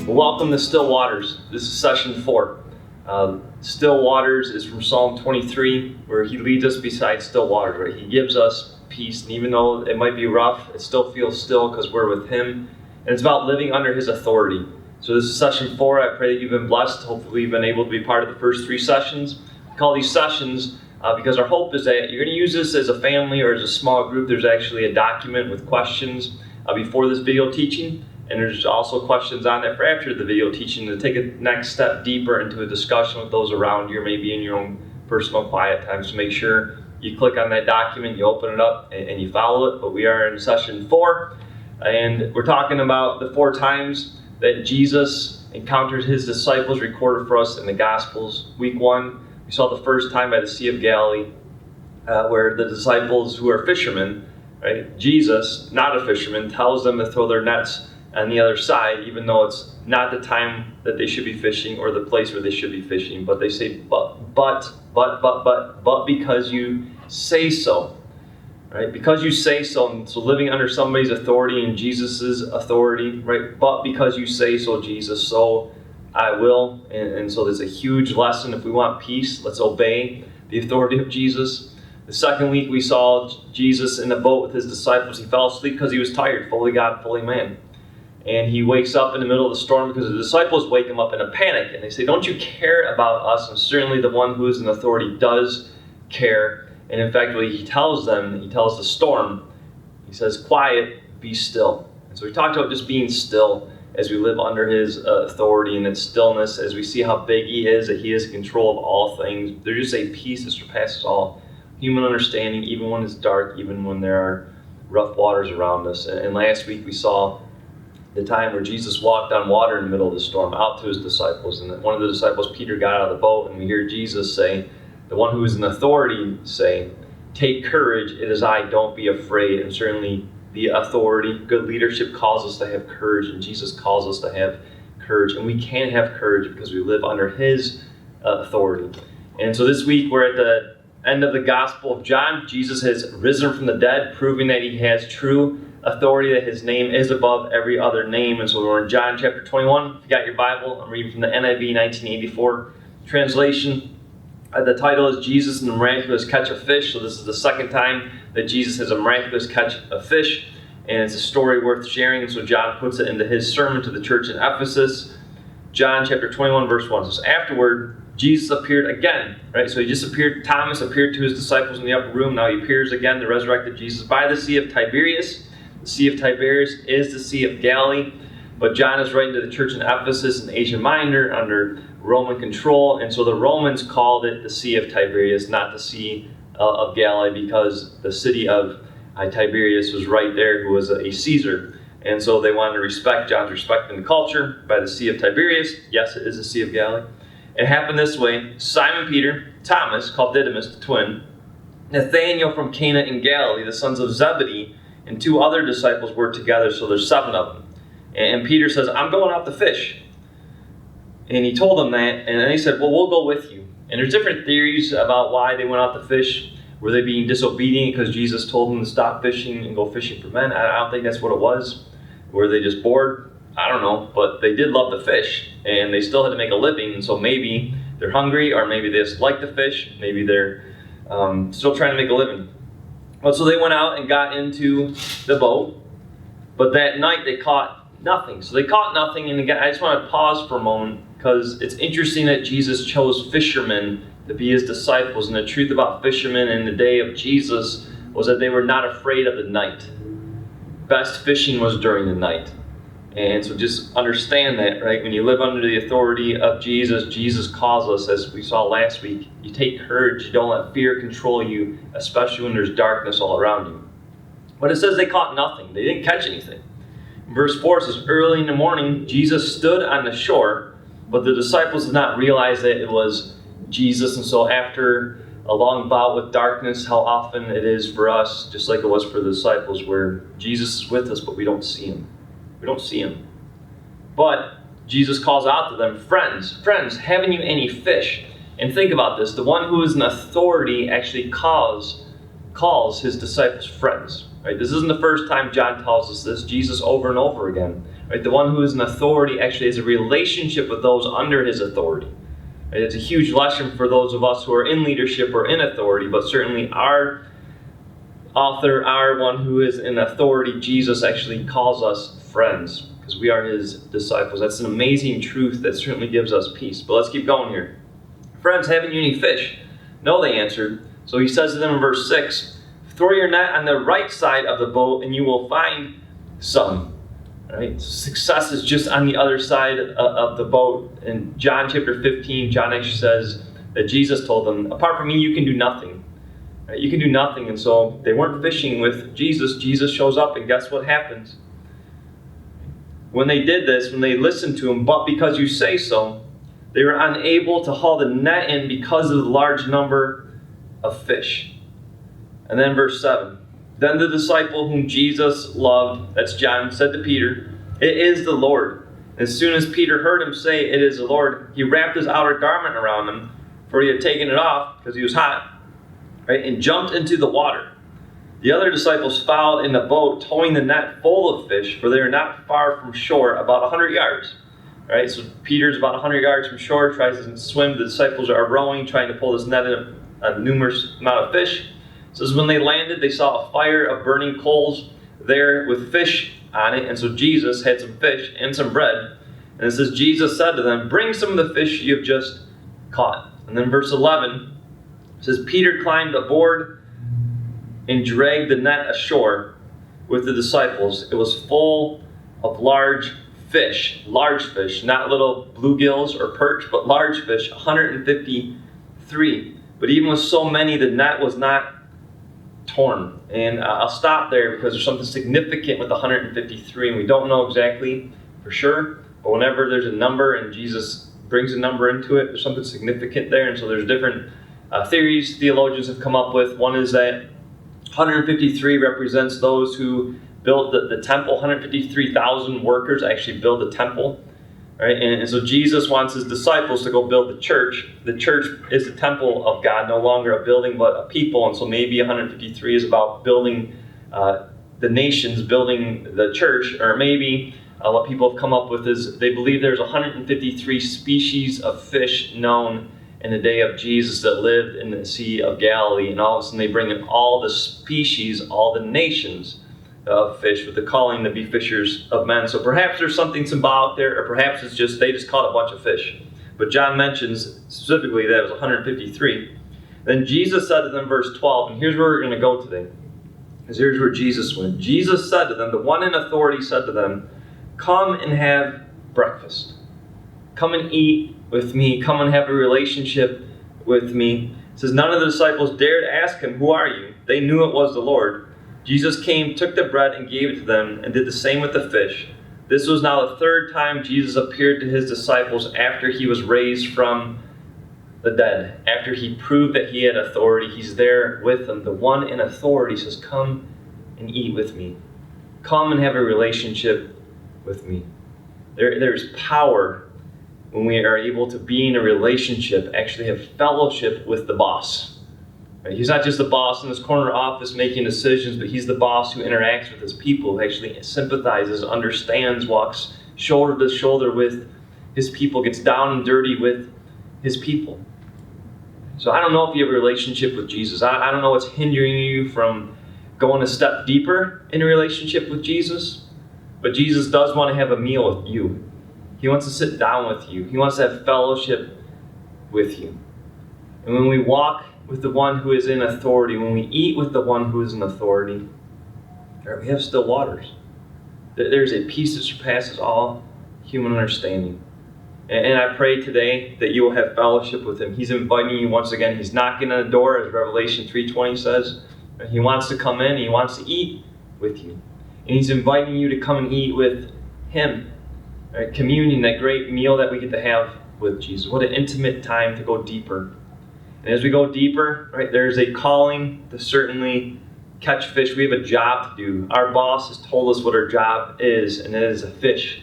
Welcome to Still Waters. This is session 4. Still Waters is from Psalm 23, where he leads us beside still waters. Right? He gives us peace, and even though it might be rough, it still feels still because we're with him. And it's about living under his authority. So this is session 4. I pray that you've been blessed. Hopefully you've been able to be part of the first 3 sessions. We call these sessions because our hope is that you're going to use this as a family or as a small group. There's actually a document with questions before this video teaching. And there's also questions on there for after the video teaching to take a next step deeper into a discussion with those around you, or maybe in your own personal quiet time. So make sure you click on that document, you open it up, and you follow it. But we are in session 4, and we're talking about the 4 times that Jesus encountered his disciples recorded for us in the Gospels. Week 1, we saw the first time by the Sea of Galilee, where the disciples who are fishermen, right? Jesus, not a fisherman, tells them to throw their nets on the other side, even though it's not the time that they should be fishing or the place where they should be fishing. But they say, but because you say so, right? Because you say so, and so living under somebody's authority and Jesus's authority, right? But because you say so, Jesus, so I will. And so there's a huge lesson. If we want peace, let's obey the authority of Jesus. The second week we saw Jesus in the boat with his disciples. He fell asleep because he was tired, fully God, fully man. And he wakes up in the middle of the storm because the disciples wake him up in a panic. And they say, don't you care about us? And certainly the one who is in authority does care. And in fact, what he tells them, he tells the storm, he says, quiet, be still. And so we talked about just being still as we live under his authority and its stillness, as we see how big he is, that he is in control of all things. There's just a peace that surpasses all human understanding, even when it's dark, even when there are rough waters around us. And last week we saw the time where Jesus walked on water in the middle of the storm out to his disciples. And one of the disciples, Peter, got out of the boat, and we hear Jesus say, the one who is in authority say, take courage, it is I, don't be afraid. And certainly the authority, good leadership calls us to have courage, and Jesus calls us to have courage. And we can have courage because we live under his authority. And so this week we're at the end of the Gospel of John. Jesus has risen from the dead, proving that he has true authority, that his name is above every other name. And so we're in John chapter 21. If you got your Bible, I'm reading from the NIV 1984 translation. The title is Jesus and the Miraculous Catch of Fish. So this is the second time that Jesus has a miraculous catch of fish. And it's a story worth sharing. And so John puts it into his sermon to the church in Ephesus. John chapter 21 verse 1 says, afterward, Jesus appeared again, right? So he just appeared, Thomas appeared to his disciples in the upper room. Now he appears again, the resurrected Jesus, by the Sea of Tiberias. The Sea of Tiberias is the Sea of Galilee, but John is writing to the church in Ephesus in Asia Minor under Roman control, and so the Romans called it the Sea of Tiberias, not the Sea of Galilee, because the city of Tiberias was right there, who was a Caesar, and so they wanted to respect John's respect in the culture by the Sea of Tiberias. Yes, it is the Sea of Galilee. It happened this way. Simon Peter, Thomas, called Didymus, the twin, Nathanael from Cana in Galilee, the sons of Zebedee, and 2 other disciples were together, so there's 7 of them. And Peter says, I'm going out to fish. And he told them that, and then he said, well, we'll go with you. And there's different theories about why they went out to fish. Were they being disobedient because Jesus told them to stop fishing and go fishing for men? I don't think that's what it was. Were they just bored? I don't know, but they did love to fish, and they still had to make a living, and so maybe they're hungry, or maybe they just like to fish, maybe they're still trying to make a living. Well, so they went out and got into the boat, but that night they caught nothing. So they caught nothing, and again, I just want to pause for a moment, because it's interesting that Jesus chose fishermen to be his disciples, and the truth about fishermen in the day of Jesus was that they were not afraid of the night. Best fishing was during the night. And so just understand that, right? When you live under the authority of Jesus, Jesus calls us, as we saw last week, you take courage, you don't let fear control you, especially when there's darkness all around you. But it says they caught nothing. They didn't catch anything. Verse 4 says, early in the morning, Jesus stood on the shore, but the disciples did not realize that it was Jesus. And so after a long bout with darkness, how often it is for us, just like it was for the disciples, where Jesus is with us, but we don't see him. We don't see him. But Jesus calls out to them, friends, haven't you any fish? And think about this. The one who is in authority actually calls his disciples friends. Right? This isn't the first time John tells us this. Jesus over and over again Right? The one who is in authority actually has a relationship with those under his authority. Right? It's a huge lesson for those of us who are in leadership or in authority, but certainly our author, our one who is in authority, Jesus, actually calls us friends because we are his disciples. That's an amazing truth that certainly gives us peace. But let's keep going here. Friends, haven't you any fish? No, they answered. So he says to them in verse 6, throw your net on the right side of the boat and you will find some. Right? Success is just on the other side of the boat. In John chapter 15, John actually says that Jesus told them, apart from me, you can do nothing. Right? You can do nothing. And so they weren't fishing with Jesus. Jesus shows up, and guess what happens? When they did this, when they listened to him, but because you say so, they were unable to haul the net in because of the large number of fish. And then verse 7. Then the disciple whom Jesus loved, that's John, said to Peter, it is the Lord. As soon as Peter heard him say, it is the Lord, he wrapped his outer garment around him, for he had taken it off because he was hot, right, and jumped into the water. The other disciples followed in the boat, towing the net full of fish, for they were not far from shore, about 100 yards. Right, so Peter's about 100 yards from shore, tries to swim. The disciples are rowing, trying to pull this net in a numerous amount of fish. It says when they landed, they saw a fire of burning coals there with fish on it. And so Jesus had some fish and some bread. And it says, Jesus said to them, bring some of the fish you have just caught. And then verse 11 says, Peter climbed aboard and dragged the net ashore with the disciples. It was full of large fish, not little bluegills or perch, but large fish, 153. But even with so many, the net was not torn. And I'll stop there because there's something significant with 153, and we don't know exactly for sure, but whenever there's a number and Jesus brings a number into it, there's something significant there. And so there's different theories theologians have come up with. One is that 153 represents those who built the temple. 153,000 workers actually build the temple. Right? And so Jesus wants his disciples to go build the church. The church is the temple of God, no longer a building but a people. And so maybe 153 is about building the nations, building the church. Or maybe what people have come up with is they believe there's 153 species of fish known in the day of Jesus that lived in the Sea of Galilee. And all of a sudden they bring in all the species, all the nations of fish with the calling to be fishers of men. So perhaps there's something symbolic there, or perhaps it's just they just caught a bunch of fish. But John mentions specifically that it was 153. Then Jesus said to them, verse 12, and here's where we're going to go today, because here's where Jesus went. Jesus said to them, the one in authority said to them, come and have breakfast. Come and eat with me. Come and have a relationship with me. It says none of the disciples dared ask him, who are you? They knew it was the Lord. Jesus came, took the bread, and gave it to them, and did the same with the fish. This was now the third time Jesus appeared to his disciples after he was raised from the dead. After he proved that he had authority, he's there with them. The one in authority says, come and eat with me. Come and have a relationship with me. There's power when we are able to be in a relationship, actually have fellowship with the boss. Right? He's not just the boss in his corner office making decisions, but he's the boss who interacts with his people, who actually sympathizes, understands, walks shoulder to shoulder with his people, gets down and dirty with his people. So I don't know if you have a relationship with Jesus. I don't know what's hindering you from going a step deeper in a relationship with Jesus, but Jesus does want to have a meal with you. He wants to sit down with you. He wants to have fellowship with you. And when we walk with the one who is in authority, when we eat with the one who is in authority, we have still waters. There's a peace that surpasses all human understanding. And I pray today that you will have fellowship with him. He's inviting you once again. He's knocking on the door, as Revelation 3:20 says. He wants to come in. He wants to eat with you. And he's inviting you to come and eat with him. Right? Communion, that great meal that we get to have with Jesus. What an intimate time to go deeper. And as we go deeper, right, there's a calling to certainly catch fish. We have a job to do. Our boss has told us what our job is, and it is to fish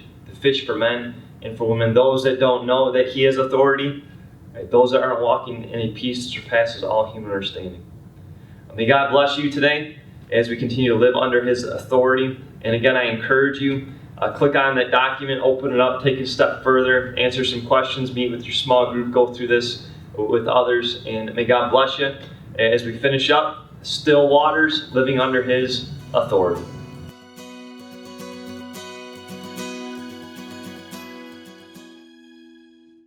for men and for women. Those that don't know that he has authority, right, those that aren't walking in a peace that surpasses all human understanding. May God bless you today as we continue to live under his authority. And again, I encourage you, click on that document, open it up, take it a step further, answer some questions, meet with your small group, go through this with others, and may God bless you as we finish up. Still waters, living under His authority.